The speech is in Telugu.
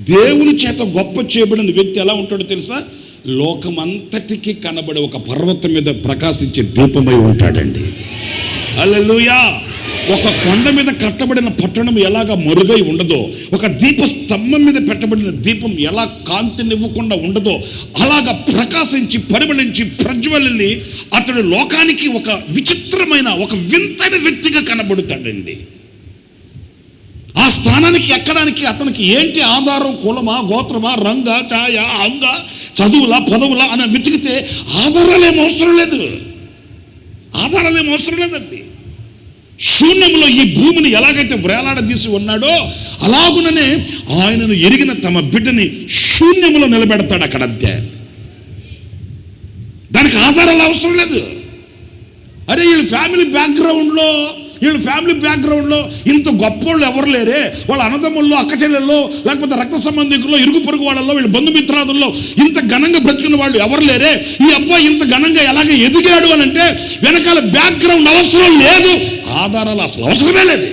దేవుని చేత గొప్ప చేయబడిన వ్యక్తి ఎలా ఉంటాడో తెలుసా? లోకమంతటికి కనబడే ఒక పర్వతం మీద ప్రకాశించే దీపమై ఉంటాడండి. హల్లెలూయా. ఒక కొండ మీద కట్టబడిన పట్టణం ఎలాగ మరుగై ఉండదో, ఒక దీప స్తంభం మీద పెట్టబడిన దీపం ఎలా కాంతినివ్వకుండా ఉండదో, అలాగా ప్రకాశించి పరిమళించి ప్రజ్వలిల్లి అతడు లోకానికి ఒక విచిత్రమైన ఒక వింతైన వ్యక్తిగా కనబడుతాడండి. ఆ స్థానానికి ఎక్కడానికి అతనికి ఏంటి ఆధారం? కులమా, గోత్రమా, రంగ, ఛాయ, అంగ, చదువులా, పదవులా అని వెతికితే ఆధారాలేం అవసరం లేదు. ఆధారాలేం అవసరం లేదండి. శూన్యంలో ఈ భూమిని ఎలాగైతే వ్రేలాడదీసి ఉన్నాడో అలాగుననే ఆయనను ఎరిగిన తమ బిడ్డని శూన్యములో నిలబెడతాడు అక్కడంతే. దానికి ఆధారాలు అవసరం లేదు. అరే వీళ్ళ ఫ్యామిలీ బ్యాక్గ్రౌండ్లో ఇంత గొప్పోళ్ళు ఎవరు లేరే, వాళ్ళ అన్నదమ్ముల్లో, అక్క చెల్లెల్లో, లేకపోతే రక్త సంబంధికుల్లో, ఇరుగు పొరుగు వాళ్ళల్లో, వీళ్ళ బంధుమిత్రాదుల్లో ఇంత ఘనంగా బ్రతికిన వాళ్ళు ఎవరు లేరే, ఈ అబ్బాయి ఇంత ఘనంగా ఎలాగ ఎదిగాడు అని అంటే వెనకాల బ్యాక్గ్రౌండ్ అవసరం లేదు, ఆధారాలు అసలు అవసరమే లేదు.